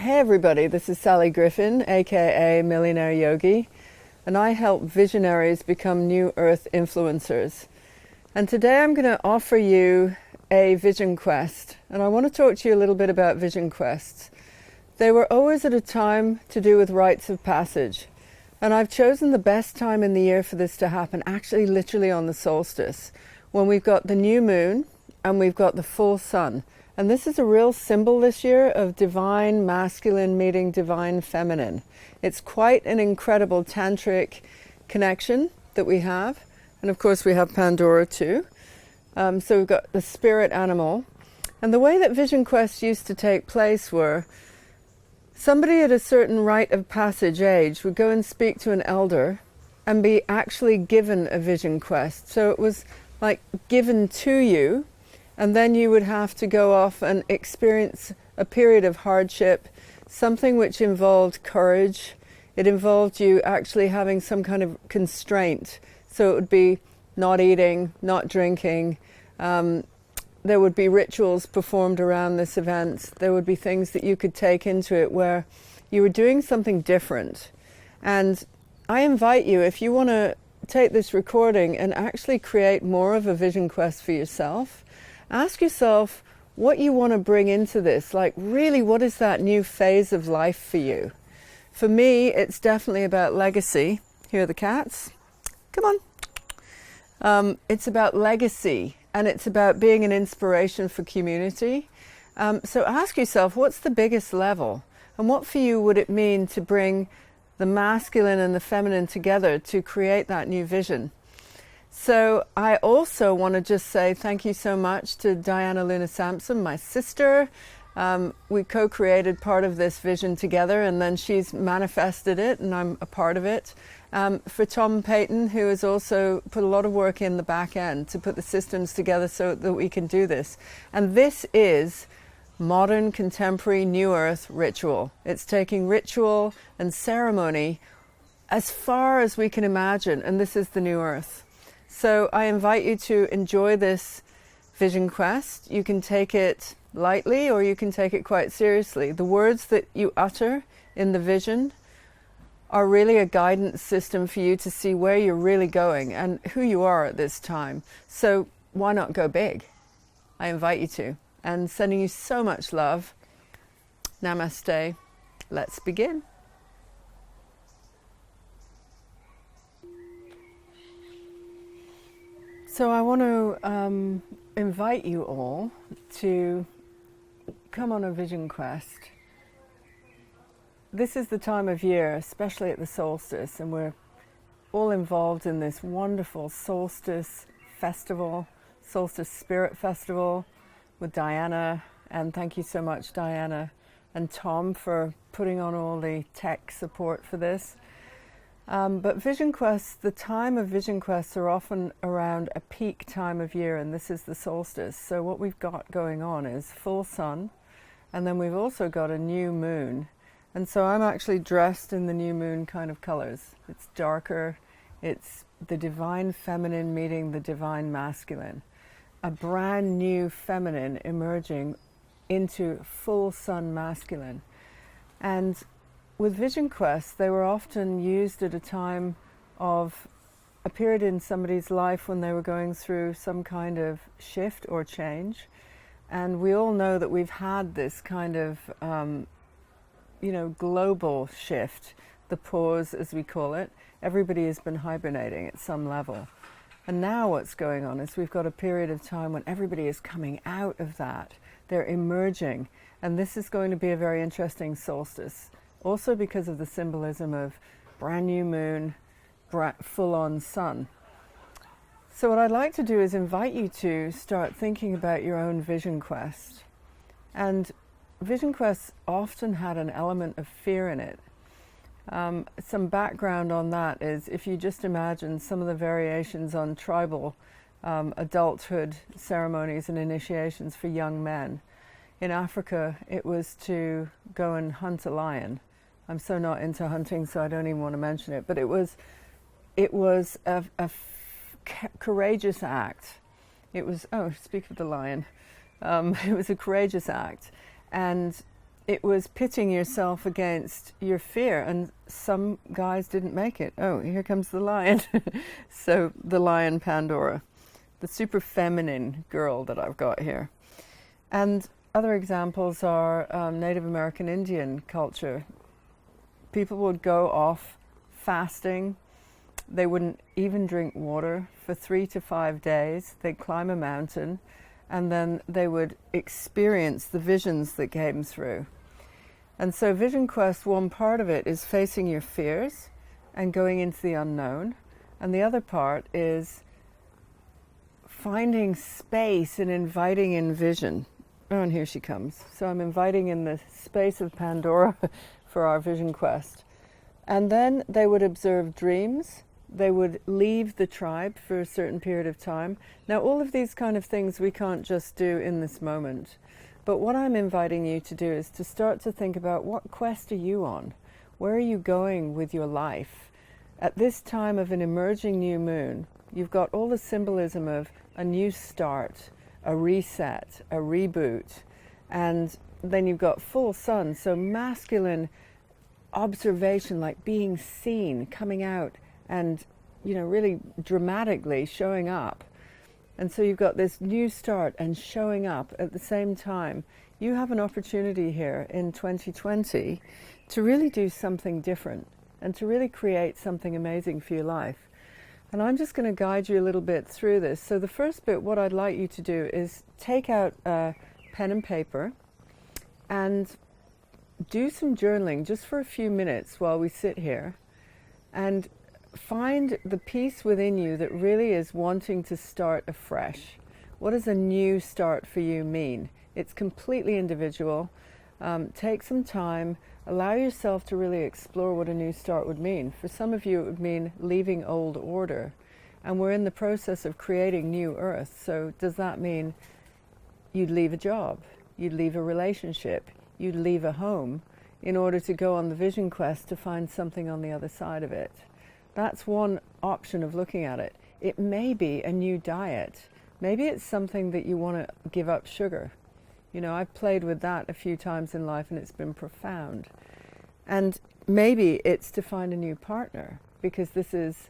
Hey everybody, this is Sally Griffin, aka Millionaire Yogi, and I help visionaries become new earth influencers. And today I'm going to offer you a vision quest, and I want to talk to you a little bit about vision quests. They were always at a time to do with rites of passage, and I've chosen the best time in the year for this to happen, actually literally on the solstice, when we've got the new moon and we've got the full sun. And this is a real symbol this year of divine masculine meeting divine feminine. It's quite an incredible tantric connection that we have. And of course we have Pandora too. So we've got the spirit animal. And the way that vision quests used to take place were somebody at a certain rite of passage age would go and speak to an elder and be actually given a vision quest. So it was like given to you. And then you would have to go off and experience a period of hardship, something which involved courage. It involved you actually having some kind of constraint. So it would be not eating, not drinking. There would be rituals performed around this event. There would be things that you could take into it where you were doing something different. And I invite you, if you want to take this recording and actually create more of a vision quest for yourself, ask yourself what you want to bring into this. Like, really, what is that new phase of life for you? For me, it's definitely about legacy. Here are the cats. Come on. It's about legacy, and it's about being an inspiration for community. So ask yourself, what's the biggest level? And what for you would it mean to bring the masculine and the feminine together to create that new vision? So I also want to just say thank you so much to Diana Luna Sampson, my sister. We co-created part of this vision together, and then she's manifested it, and I'm a part of it. For Tom Payton, who has also put a lot of work in the back end to put the systems together so that we can do this. And this is modern, contemporary, New Earth ritual. It's taking ritual and ceremony as far as we can imagine, and this is the New Earth. So I invite you to enjoy this vision quest. You can take it lightly or you can take it quite seriously. The words that you utter in the vision are really a guidance system for you to see where you're really going and who you are at this time. So why not go big? I invite you to. And sending you so much love. Namaste. Let's begin. So I want to invite you all to come on a vision quest. This is the time of year, especially at the solstice, and we're all involved in this wonderful solstice festival, solstice spirit festival with Diana. And thank you so much, Diana and Tom, for putting on all the tech support for this. But vision quests, the time of vision quests are often around a peak time of year, and this is the solstice. So what we've got going on is full sun, and then we've also got a new moon. And so I'm actually dressed in the new moon kind of colors. It's darker, it's the divine feminine meeting the divine masculine. A brand new feminine emerging into full sun masculine. And with vision quests, they were often used at a time of a period in somebody's life when they were going through some kind of shift or change. And we all know that we've had this kind of, global shift, the pause as we call it. Everybody has been hibernating at some level. And now what's going on is we've got a period of time when everybody is coming out of that. They're emerging. And this is going to be a very interesting solstice. Also because of the symbolism of brand new moon, full-on sun. So what I'd like to do is invite you to start thinking about your own vision quest. And vision quests often had an element of fear in it. Some background on that is if you just imagine some of the variations on tribal adulthood ceremonies and initiations for young men. In Africa, it was to go and hunt a lion. I'm so not into hunting, so I don't even want to mention it. But it was a courageous act. It was, speak of the lion. It was a courageous act. And it was pitting yourself against your fear, and some guys didn't make it. Oh, here comes the lion. So the lion Pandora, the super feminine girl that I've got here. And other examples are Native American Indian culture. People would go off fasting. They wouldn't even drink water for 3 to 5 days. They'd climb a mountain, and then they would experience the visions that came through. And so Vision Quest, one part of it is facing your fears and going into the unknown. And the other part is finding space and inviting in vision. Oh, and here she comes. So I'm inviting in the space of Pandora for our Vision Quest. And then they would observe dreams. They would leave the tribe for a certain period of time. Now, all of these kind of things we can't just do in this moment. But what I'm inviting you to do is to start to think about, what quest are you on? Where are you going with your life? At this time of an emerging new moon, you've got all the symbolism of a new start, a reset, a reboot, and then you've got full sun, so masculine observation, like being seen, coming out and, you know, really dramatically showing up. And so you've got this new start and showing up at the same time. You have an opportunity here in 2020 to really do something different and to really create something amazing for your life. And I'm just going to guide you a little bit through this. So the first bit, what I'd like you to do is take out a pen and paper and do some journaling just for a few minutes while we sit here, and find the piece within you that really is wanting to start afresh. What does a new start for you mean? It's completely individual. Take some time, allow yourself to really explore what a new start would mean. For some of you, it would mean leaving old order. And we're in the process of creating new earth. So does that mean you'd leave a job, you'd leave a relationship, you'd leave a home in order to go on the vision quest to find something on the other side of it? That's one option of looking at it. It may be a new diet. Maybe it's something that you want to give up sugar. You know, I've played with that a few times in life and it's been profound. And maybe it's to find a new partner, because this is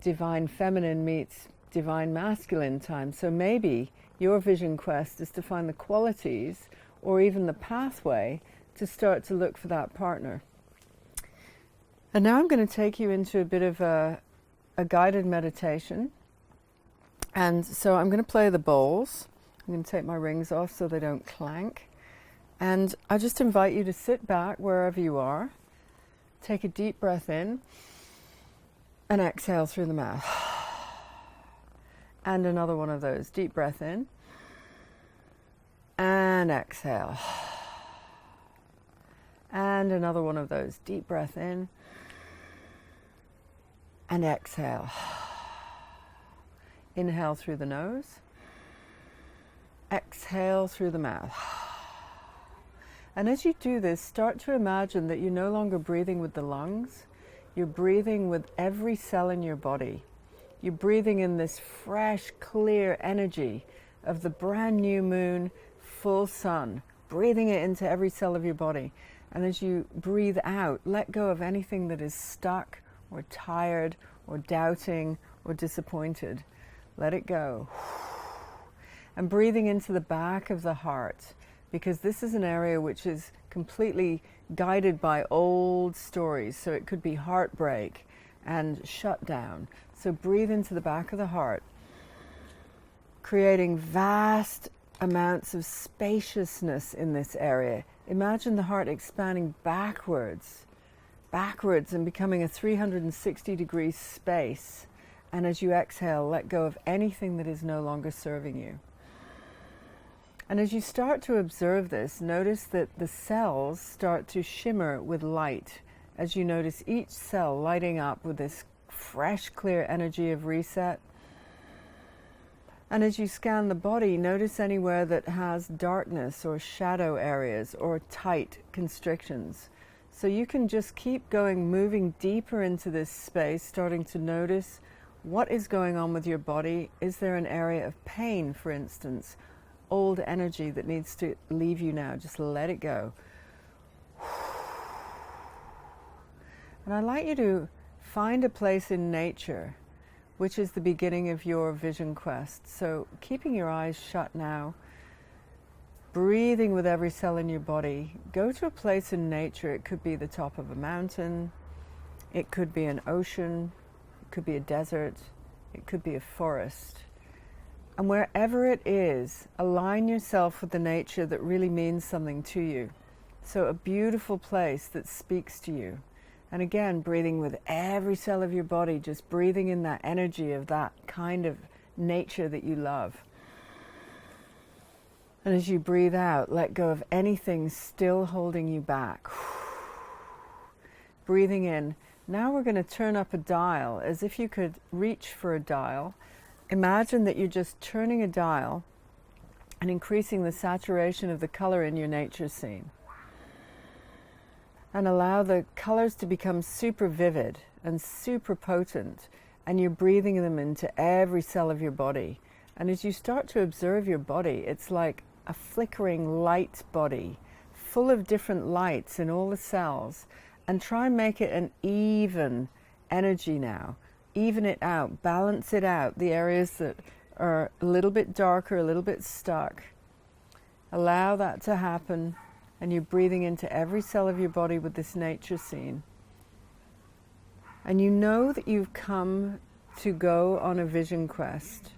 divine feminine meets divine masculine time. So maybe your vision quest is to find the qualities or even the pathway to start to look for that partner. And now I'm going to take you into a bit of a guided meditation. And so I'm going to play the bowls. I'm going to take my rings off so they don't clank. And I just invite you to sit back wherever you are. Take a deep breath in and exhale through the mouth. And another one of those. Deep breath in and exhale. And another one of those. Deep breath in and exhale. Inhale through the nose. Exhale through the mouth. And as you do this, start to imagine that you're no longer breathing with the lungs. You're breathing with every cell in your body. You're breathing in this fresh, clear energy of the brand new moon, full sun, breathing it into every cell of your body. And as you breathe out, let go of anything that is stuck or tired or doubting or disappointed. Let it go. And breathing into the back of the heart, because this is an area which is completely guided by old stories. So it could be heartbreak and shutdown. So breathe into the back of the heart, creating vast amounts of spaciousness in this area. Imagine the heart expanding backwards and becoming a 360-degree space. And as you exhale, let go of anything that is no longer serving you. And as you start to observe this, notice that the cells start to shimmer with light. As you notice each cell lighting up with this fresh, clear energy of reset. And as you scan the body, notice anywhere that has darkness or shadow areas or tight constrictions. So you can just keep going, moving deeper into this space, starting to notice what is going on with your body. Is there an area of pain, for instance? Old energy that needs to leave you now, just let it go. And I'd like you to find a place in nature which is the beginning of your vision quest. So keeping your eyes shut now, breathing with every cell in your body, go to a place in nature. It could be the top of a mountain, it could be an ocean, it could be a desert, it could be a forest. And wherever it is, align yourself with the nature that really means something to you. So a beautiful place that speaks to you. And again, breathing with every cell of your body, just breathing in that energy of that kind of nature that you love. And as you breathe out, let go of anything still holding you back. Breathing in. Now we're going to turn up a dial, as if you could reach for a dial. Imagine that you're just turning a dial and increasing the saturation of the color in your nature scene. And allow the colors to become super vivid and super potent, and you're breathing them into every cell of your body. And as you start to observe your body, it's like a flickering light body, full of different lights in all the cells. And try and make it an even energy now. Even it out, balance it out, the areas that are a little bit darker, a little bit stuck. Allow that to happen. And you're breathing into every cell of your body with this nature scene. And you know that you've come to go on a vision quest.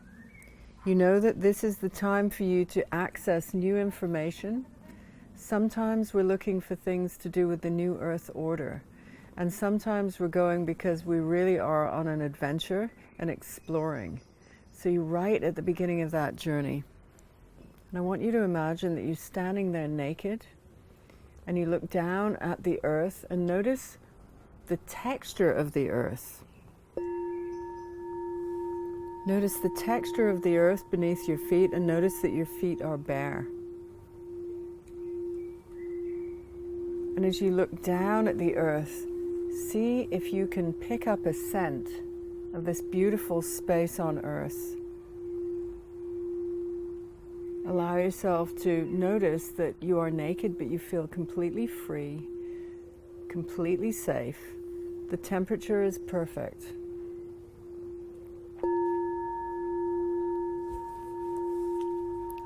You know that this is the time for you to access new information. Sometimes we're looking for things to do with the new earth order. And sometimes we're going because we really are on an adventure and exploring. So you're right at the beginning of that journey. And I want you to imagine that you're standing there naked. And you look down at the earth and notice the texture of the earth. Notice the texture of the earth beneath your feet, and notice that your feet are bare. And as you look down at the earth, see if you can pick up a scent of this beautiful space on earth. Allow yourself to notice that you are naked, but you feel completely free, completely safe. The temperature is perfect.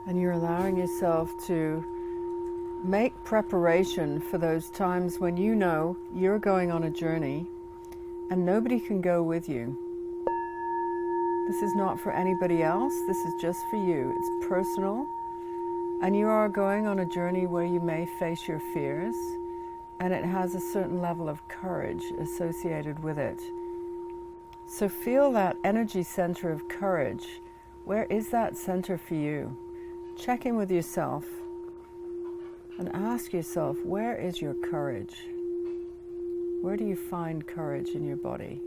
And you're allowing yourself to make preparation for those times when you know you're going on a journey and nobody can go with you. This is not for anybody else. This is just for you. It's personal. And you are going on a journey where you may face your fears, and it has a certain level of courage associated with it. So feel that energy center of courage. Where is that center for you? Check in with yourself and ask yourself, where is your courage? Where do you find courage in your body?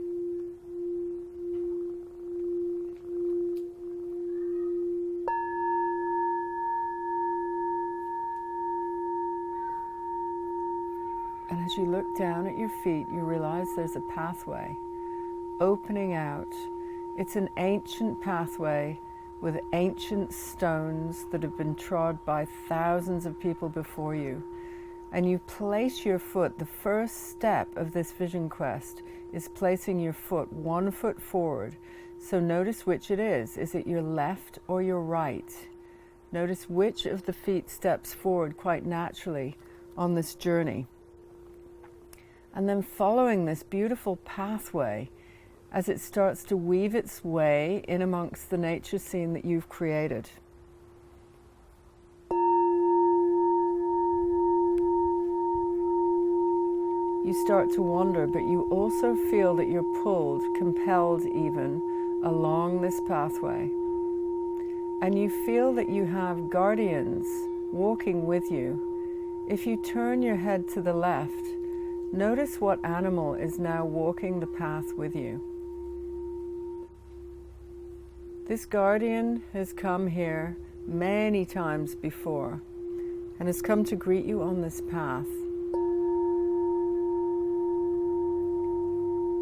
And as you look down at your feet, you realize there's a pathway opening out. It's an ancient pathway with ancient stones that have been trod by thousands of people before you. And you place your foot, the first step of this vision quest is placing your foot 1 foot forward. So notice which it is. Is it your left or your right? Notice which of the feet steps forward quite naturally on this journey. And then following this beautiful pathway as it starts to weave its way in amongst the nature scene that you've created. You start to wander, but you also feel that you're pulled, compelled even, along this pathway. And you feel that you have guardians walking with you. If you turn your head to the left, notice what animal is now walking the path with you. This guardian has come here many times before and has come to greet you on this path.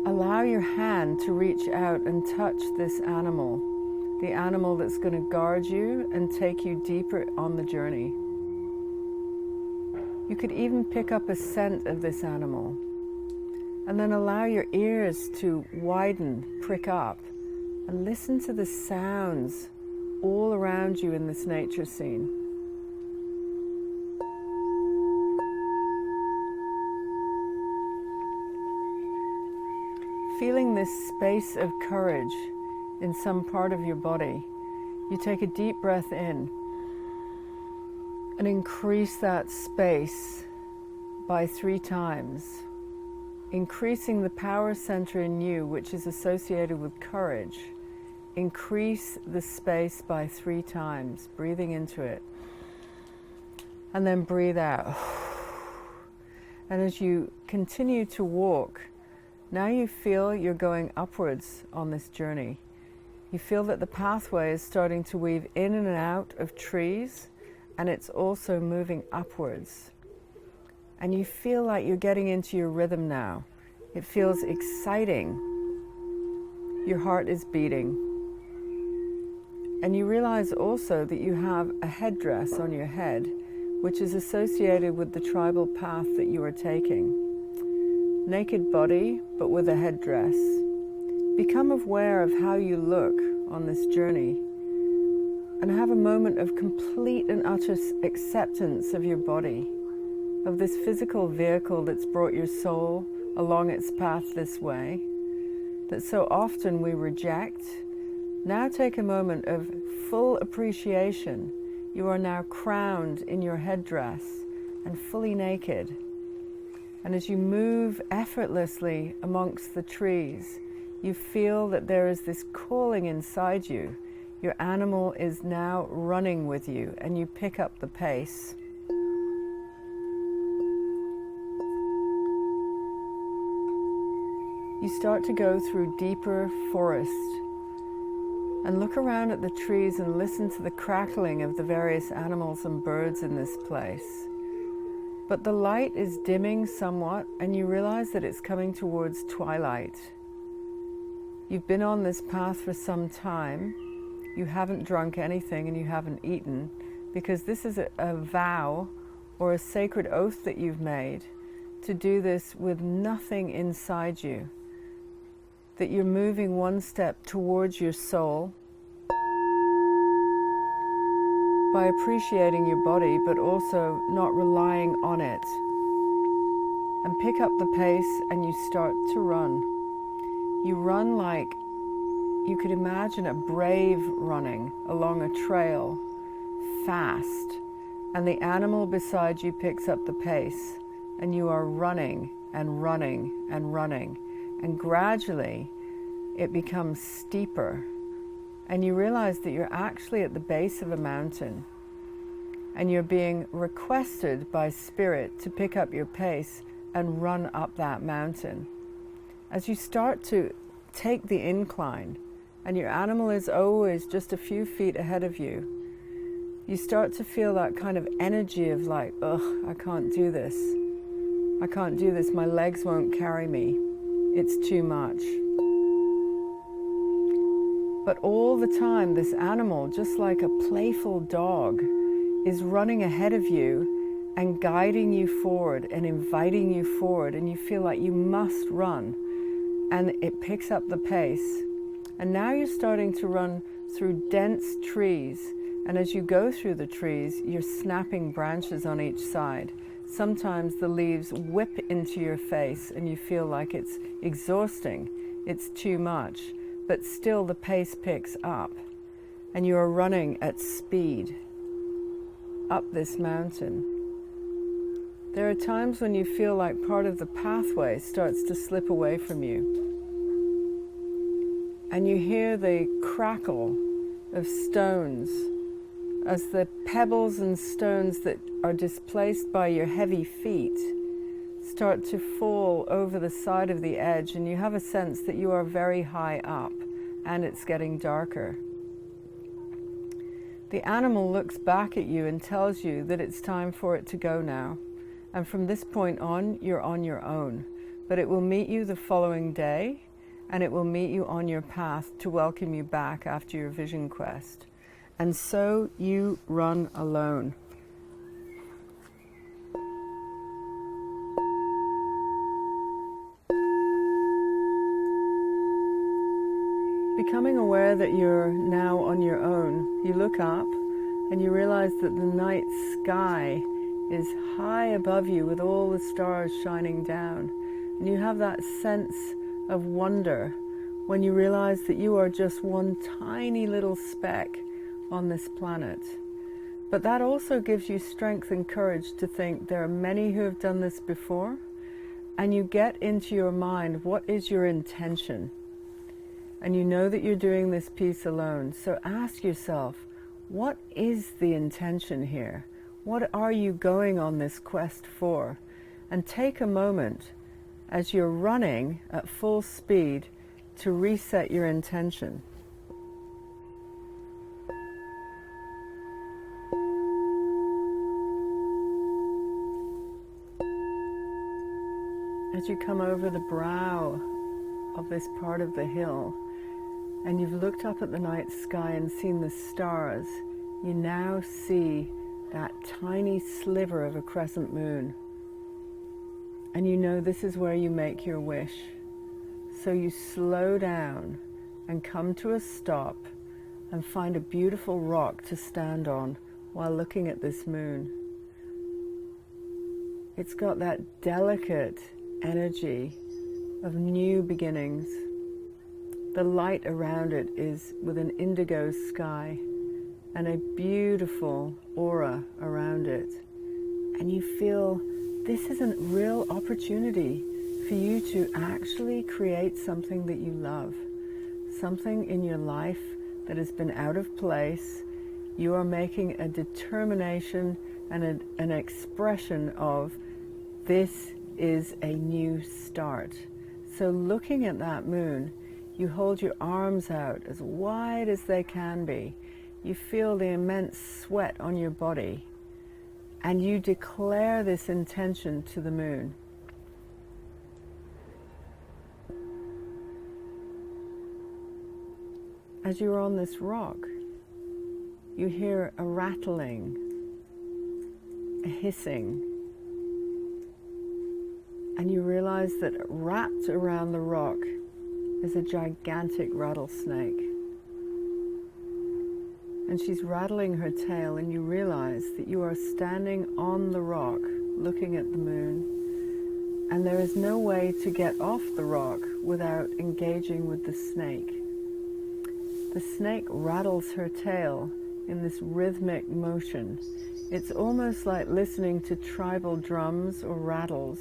Allow your hand to reach out and touch this animal, the animal that's going to guard you and take you deeper on the journey. You could even pick up a scent of this animal. And then allow your ears to widen, prick up, and listen to the sounds all around you in this nature scene. Feeling this space of courage in some part of your body, you take a deep breath in and increase that space by 3 times, increasing the power center in you, which is associated with courage. Increase the space by 3 times, breathing into it. And then breathe out. And as you continue to walk, now you feel you're going upwards on this journey. You feel that the pathway is starting to weave in and out of trees, and it's also moving upwards. And you feel like you're getting into your rhythm now. It feels exciting. Your heart is beating. And you realize also that you have a headdress on your head, which is associated with the tribal path that you are taking. Naked body, but with a headdress. Become aware of how you look on this journey and have a moment of complete and utter acceptance of your body, of this physical vehicle that's brought your soul along its path this way, that so often we reject. Now take a moment of full appreciation. You are now crowned in your headdress and fully naked. And as you move effortlessly amongst the trees, you feel that there is this calling inside you. Your animal is now running with you, and you pick up the pace. You start to go through deeper forest and look around at the trees and listen to the crackling of the various animals and birds in this place. But the light is dimming somewhat, and you realize that it's coming towards twilight. You've been on this path for some time. You haven't drunk anything and you haven't eaten, because this is a vow or a sacred oath that you've made to do this with nothing inside you. That you're moving one step towards your soul by appreciating your body, but also not relying on it. And pick up the pace and you start to run. You run like you could imagine a brave running along a trail, fast. And the animal beside you picks up the pace, and you are running and running and running. And gradually it becomes steeper. And you realize that you're actually at the base of a mountain, and you're being requested by Spirit to pick up your pace and run up that mountain. As you start to take the incline, and your animal is always just a few feet ahead of you, you start to feel that kind of energy of like, ugh, I can't do this. I can't do this. My legs won't carry me. It's too much. But all the time, this animal, just like a playful dog, is running ahead of you and guiding you forward and inviting you forward, and you feel like you must run. And it picks up the pace. And now you're starting to run through dense trees. And as you go through the trees, you're snapping branches on each side. Sometimes the leaves whip into your face and you feel like it's exhausting. It's too much. But still the pace picks up. And you are running at speed up this mountain. There are times when you feel like part of the pathway starts to slip away from you. And you hear the crackle of stones as the pebbles and stones that are displaced by your heavy feet start to fall over the side of the edge, and you have a sense that you are very high up and it's getting darker. The animal looks back at you and tells you that it's time for it to go now. And from this point on, you're on your own. But it will meet you the following day, and it will meet you on your path to welcome you back after your vision quest. And so you run alone. Becoming aware that you're now on your own, you look up and you realize that the night sky is high above you with all the stars shining down. And you have that sense of wonder when you realize that you are just one tiny little speck on this planet. But that also gives you strength and courage to think there are many who have done this before, and you get into your mind, what is your intention? And you know that you're doing this piece alone. So ask yourself, what is the intention here? What are you going on this quest for? And take a moment as you're running at full speed to reset your intention. As you come over the brow of this part of the hill, and you've looked up at the night sky and seen the stars, you now see that tiny sliver of a crescent moon. And you know this is where you make your wish. So you slow down and come to a stop and find a beautiful rock to stand on while looking at this moon. It's got that delicate energy of new beginnings. The light around it is with an indigo sky and a beautiful aura around it. And you feel this is a real opportunity for you to actually create something that you love, something in your life that has been out of place. You are making a determination and an expression of this is a new start. So looking at that moon, you hold your arms out as wide as they can be. You feel the immense sweat on your body, and you declare this intention to the moon. As you're on this rock, you hear a rattling, a hissing, and you realize that wrapped around the rock is a gigantic rattlesnake. And she's rattling her tail, and you realize that you are standing on the rock looking at the moon, and there is no way to get off the rock without engaging with the snake. The snake rattles her tail in this rhythmic motion. It's almost like listening to tribal drums or rattles,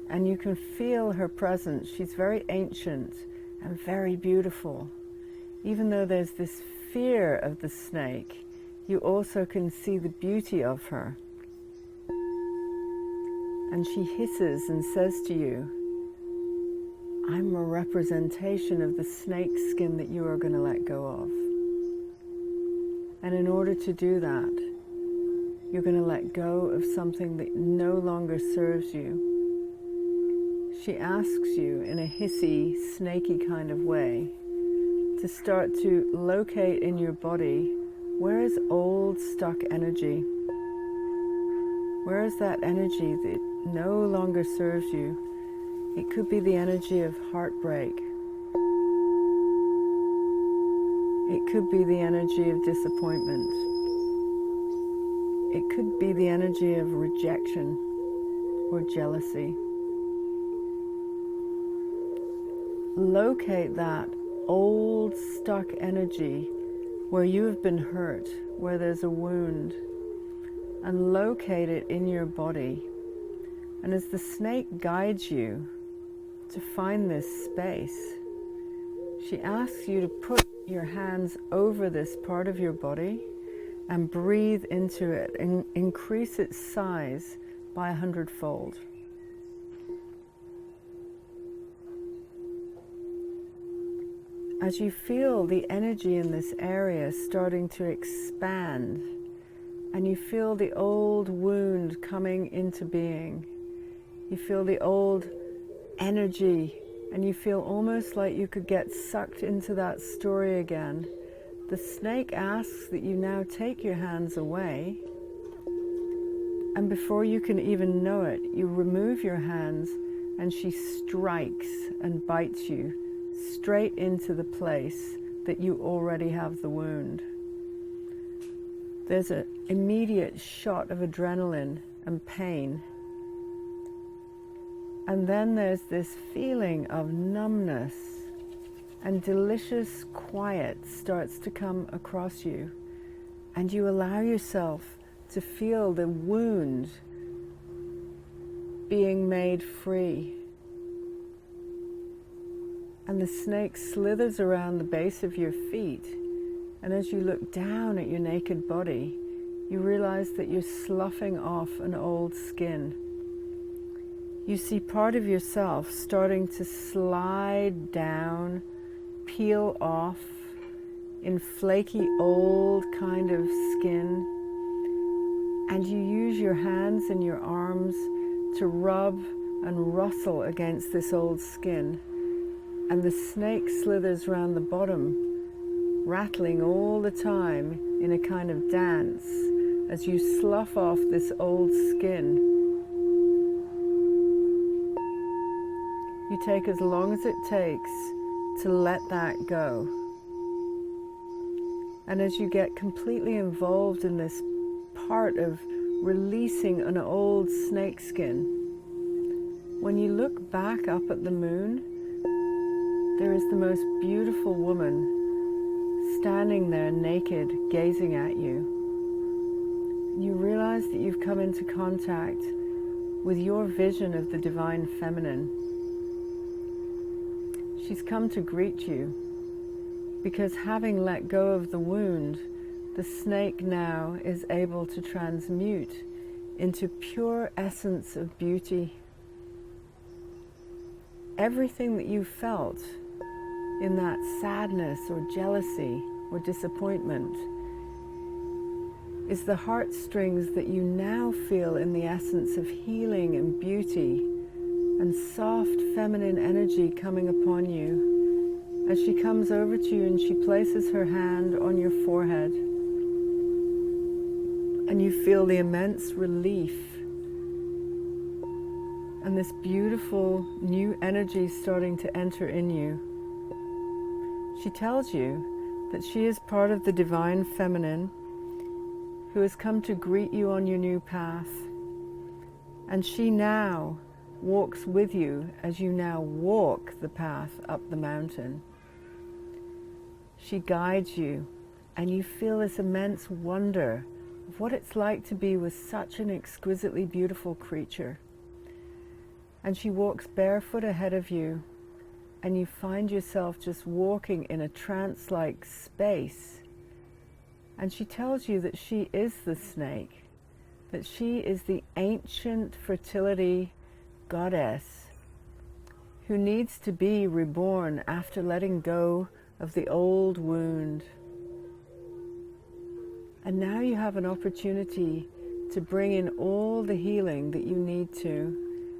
and you can feel her presence. She's very ancient and very beautiful. Even though there's this fear of the snake, you also can see the beauty of her. And she hisses and says to you, I'm a representation of the snake skin that you are going to let go of. And in order to do that, you're going to let go of something that no longer serves you. She asks you in a hissy, snaky kind of way to start to locate in your body, where is old stuck energy? Where is that energy that no longer serves you? It could be the energy of heartbreak. It could be the energy of disappointment. It could be the energy of rejection or jealousy. Locate that old stuck energy where you have been hurt, where there's a wound, and locate it in your body. And as the snake guides you to find this space, she asks you to put your hands over this part of your body and breathe into it and increase its size by 100-fold. As you feel the energy in this area starting to expand, and you feel the old wound coming into being, you feel the old energy, and you feel almost like you could get sucked into that story again, the snake asks that you now take your hands away, and before you can even know it, you remove your hands, and she strikes and bites you straight into the place that you already have the wound. There's an immediate shot of adrenaline and pain. And then there's this feeling of numbness, and delicious quiet starts to come across you. And you allow yourself to feel the wound being made free. And the snake slithers around the base of your feet. And as you look down at your naked body, you realize that you're sloughing off an old skin. You see part of yourself starting to slide down, peel off in flaky old kind of skin. And you use your hands and your arms to rub and rustle against this old skin. And the snake slithers around the bottom, rattling all the time in a kind of dance as you slough off this old skin. You take as long as it takes to let that go. And as you get completely involved in this part of releasing an old snake skin, when you look back up at the moon, there is the most beautiful woman standing there naked, gazing at you. You realize that you've come into contact with your vision of the divine feminine. She's come to greet you because, having let go of the wound, the snake now is able to transmute into pure essence of beauty. Everything that you felt in that sadness or jealousy or disappointment is the heartstrings that you now feel in the essence of healing and beauty and soft feminine energy coming upon you as she comes over to you and she places her hand on your forehead, and you feel the immense relief and this beautiful new energy starting to enter in you. She tells you that she is part of the divine feminine who has come to greet you on your new path. And she now walks with you as you now walk the path up the mountain. She guides you, and you feel this immense wonder of what it's like to be with such an exquisitely beautiful creature. And she walks barefoot ahead of you, and you find yourself just walking in a trance-like space. And she tells you that she is the snake, that she is the ancient fertility goddess who needs to be reborn after letting go of the old wound. And now you have an opportunity to bring in all the healing that you need to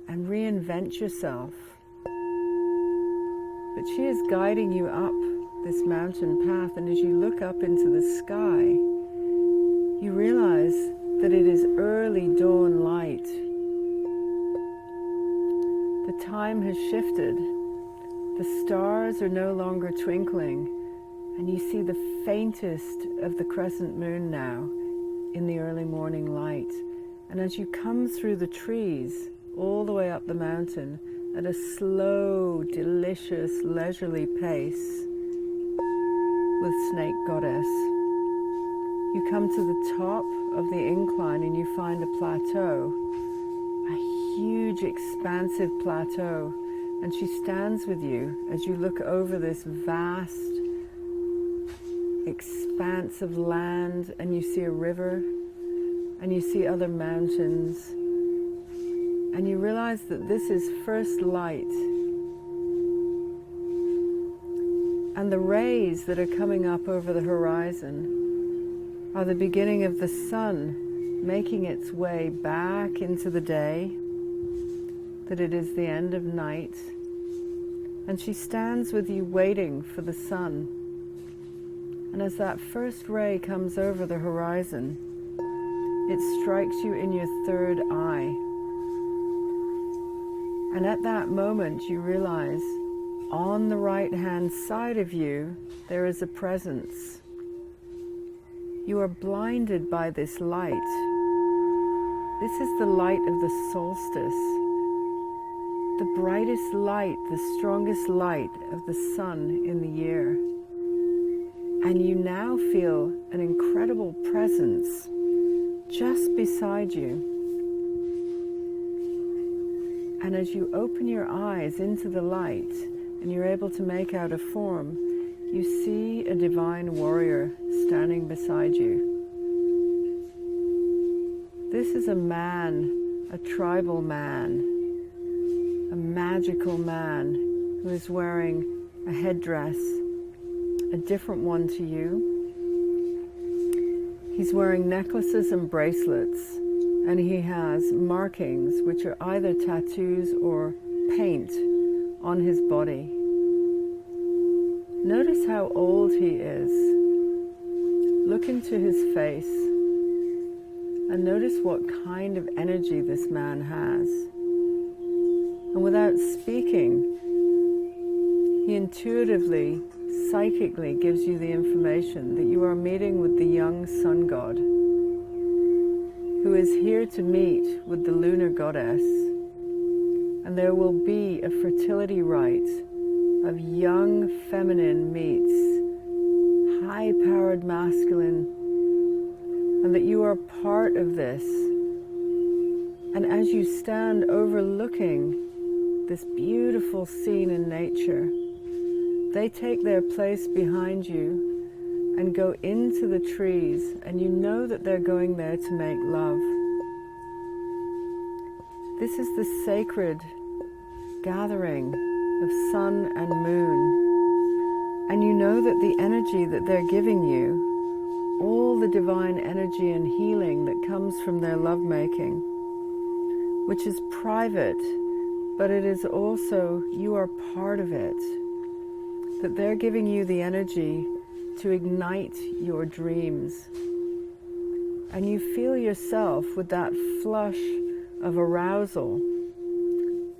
and reinvent yourself. But she is guiding you up this mountain path, and as you look up into the sky, you realize that it is early dawn light. The time has shifted. The stars are no longer twinkling, and you see the faintest of the crescent moon now in the early morning light. And as you come through the trees all the way up the mountain at a slow, delicious, leisurely pace with Snake Goddess, you come to the top of the incline and you find a plateau, a huge expansive plateau, and she stands with you as you look over this vast expanse of land, and you see a river and you see other mountains, and you realize that this is first light, and the rays that are coming up over the horizon are the beginning of the sun making its way back into the day, that it is the end of night. And she stands with you waiting for the sun. And as that first ray comes over the horizon, it strikes you in your third eye. And at that moment you realize on the right-hand side of you, there is a presence. You are blinded by this light. This is the light of the solstice, the brightest light, the strongest light of the sun in the year. And you now feel an incredible presence just beside you. And as you open your eyes into the light and you're able to make out a form, you see a divine warrior standing beside you. This is a man, a tribal man, a magical man who is wearing a headdress, a different one to you. He's wearing necklaces and bracelets, and he has markings which are either tattoos or paint on his body. Notice how old he is. Look into his face and notice what kind of energy this man has. And without speaking, he intuitively, psychically gives you the information that you are meeting with the young sun god, who is here to meet with the lunar goddess. And there will be a fertility rite of young feminine meets high-powered masculine, and that you are part of this. And as you stand overlooking this beautiful scene in nature, they take their place behind you and go into the trees, and you know that they're going there to make love. This is the sacred gathering of sun and moon, and you know that the energy that they're giving you, all the divine energy and healing that comes from their lovemaking, which is private, but it is also, you are part of it, that they're giving you the energy to ignite your dreams. And you feel yourself with that flush of arousal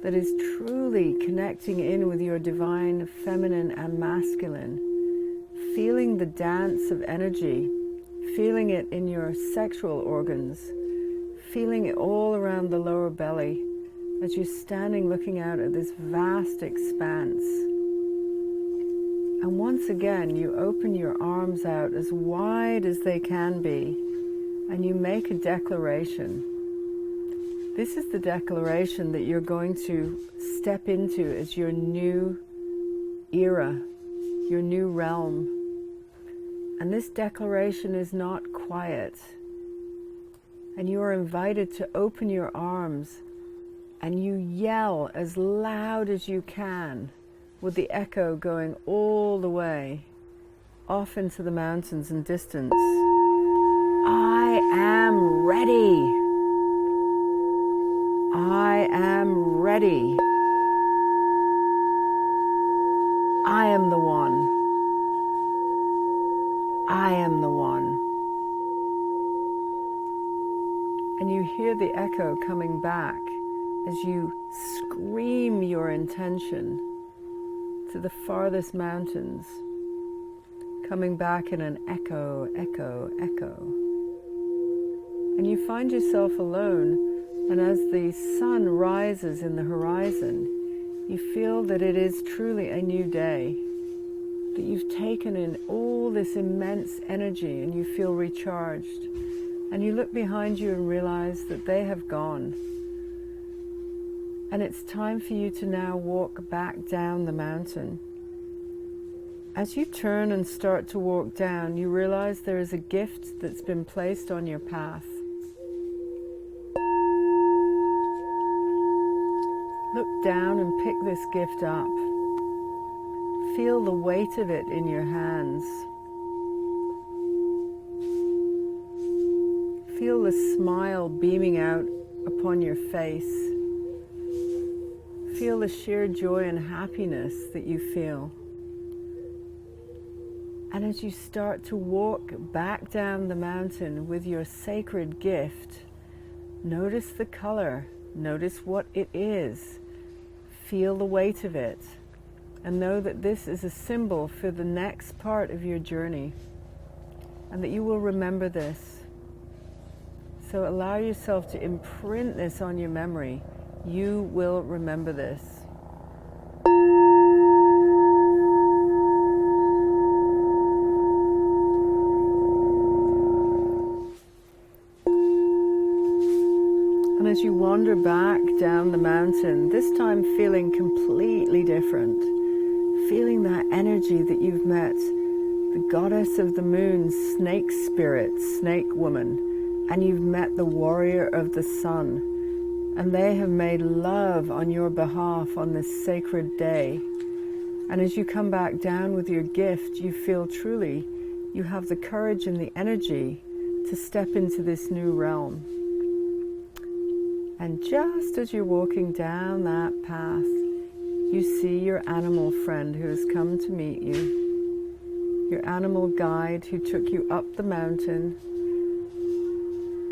that is truly connecting in with your divine feminine and masculine, feeling the dance of energy, feeling it in your sexual organs, feeling it all around the lower belly as you're standing looking out at this vast expanse. And once again, you open your arms out as wide as they can be, and you make a declaration. This is the declaration that you're going to step into as your new era, your new realm. And this declaration is not quiet. And you are invited to open your arms and you yell as loud as you can, with the echo going all the way off into the mountains and distance. I am ready. I am ready. I am the one. I am the one. And you hear the echo coming back as you scream your intention to the farthest mountains, coming back in an echo, echo, echo. And you find yourself alone, and as the sun rises in the horizon, you feel that it is truly a new day, that you've taken in all this immense energy and you feel recharged. And you look behind you and realize that they have gone. And it's time for you to now walk back down the mountain. As you turn and start to walk down, you realize there is a gift that's been placed on your path. Look down and pick this gift up. Feel the weight of it in your hands. Feel the smile beaming out upon your face. Feel the sheer joy and happiness that you feel. And as you start to walk back down the mountain with your sacred gift, notice the color, notice what it is, feel the weight of it, And know that this is a symbol for the next part of your journey, and that you will remember this. So allow yourself to imprint this on your memory. You will remember this. And as you wander back down the mountain, this time feeling completely different, feeling that energy that you've met the goddess of the moon, snake spirit, snake woman, and you've met the warrior of the sun, and they have made love on your behalf on this sacred day. And as you come back down with your gift, you feel truly you have the courage and the energy to step into this new realm. And just as you're walking down that path, you see your animal friend who has come to meet you. Your animal guide who took you up the mountain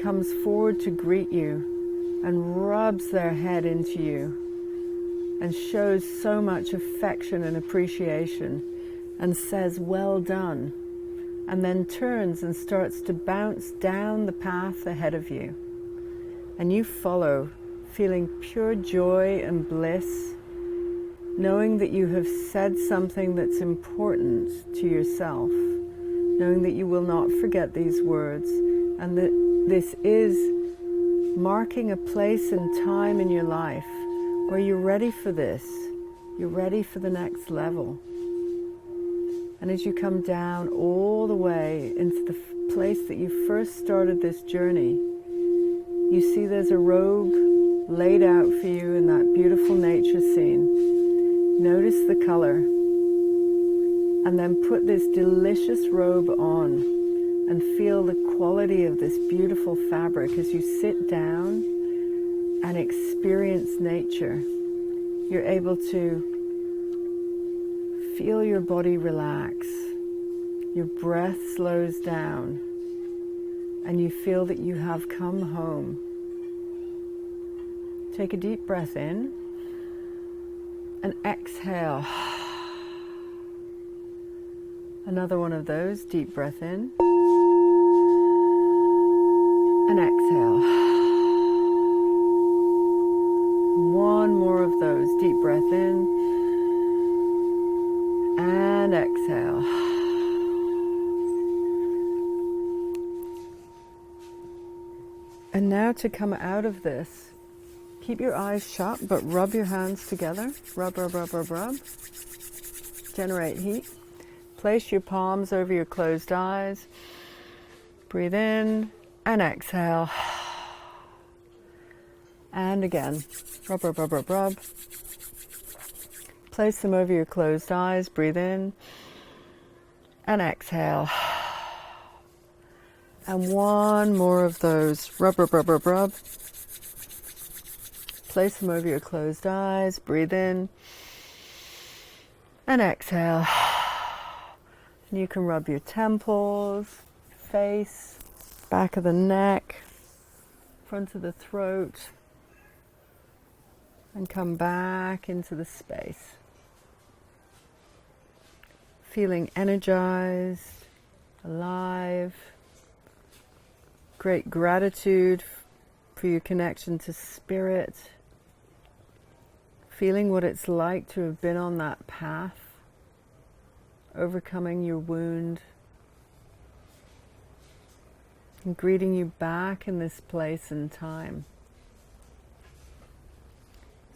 comes forward to greet you and rubs their head into you and shows so much affection and appreciation and says, "Well done," and then turns and starts to bounce down the path ahead of you. And you follow, feeling pure joy and bliss, knowing that you have said something that's important to yourself, knowing that you will not forget these words, and that this is marking a place and time in your life where you're ready for this, you're ready for the next level. And as you come down all the way into the place that you first started this journey, you see there's a robe laid out for you in that beautiful nature scene. Notice the color, and then put this delicious robe on and feel the quality of this beautiful fabric as you sit down and experience nature. You're able to feel your body relax, your breath slows down, and you feel that you have come home. Take a deep breath in and exhale. Another one of those, deep breath in and exhale. One more of those, deep breath in and exhale. And now to come out of this, keep your eyes shut, but rub your hands together. Rub, rub, rub, rub, rub. Generate heat. Place your palms over your closed eyes. Breathe in and exhale. And again. Rub, rub, rub, rub, rub. Place them over your closed eyes. Breathe in and exhale. And one more of those. Rub, rub, rub, rub, rub. Place them over your closed eyes. Breathe in and exhale. And you can rub your temples, face, back of the neck, front of the throat, and come back into the space. Feeling energized, alive. Great gratitude for your connection to spirit. Feeling what it's like to have been on that path, overcoming your wound, and greeting you back in this place and time.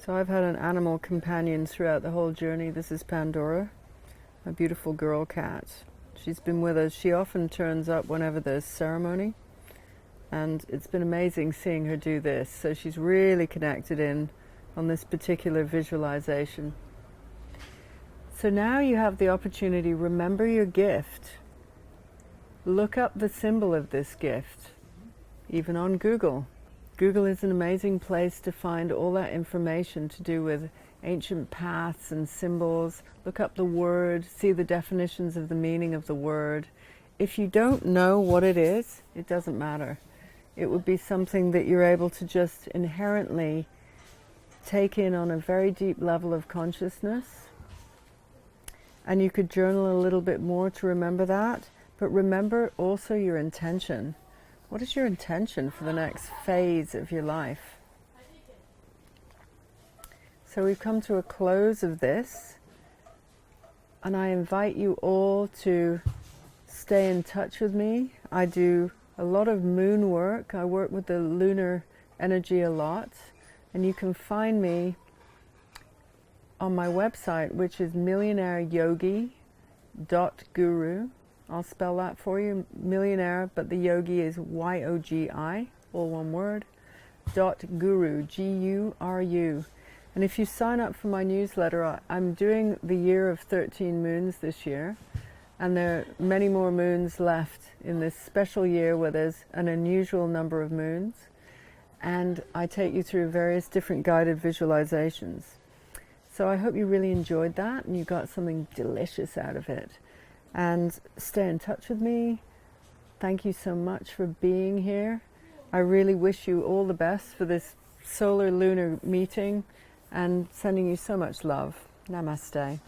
So I've had an animal companion throughout the whole journey. This is Pandora, a beautiful girl cat. She's been with us. She often turns up whenever there's ceremony. And it's been amazing seeing her do this. So she's really connected in on this particular visualization. So now you have the opportunity, remember your gift. Look up the symbol of this gift, even on Google. Google is an amazing place to find all that information to do with ancient paths and symbols. Look up the word, see the definitions of the meaning of the word. If you don't know what it is, it doesn't matter. It would be something that you're able to just inherently take in on a very deep level of consciousness And you could journal a little bit more to remember that. But remember also your intention. What is your intention for the next phase of your life? So we've come to a close of this. And I invite you all to stay in touch with me. I do a lot of moon work. I work with the lunar energy a lot. And you can find me on my website, which is millionaireyogi.guru. I'll spell that for you. Millionaire, but the yogi is Y-O-G-I, all one word, .guru, G-U-R-U. And if you sign up for my newsletter, I'm doing the year of 13 moons this year. And there are many more moons left in this special year where there's an unusual number of moons. And I take you through various different guided visualizations. So I hope you really enjoyed that and you got something delicious out of it. And stay in touch with me. Thank you so much for being here. I really wish you all the best for this solar lunar meeting and sending you so much love. Namaste.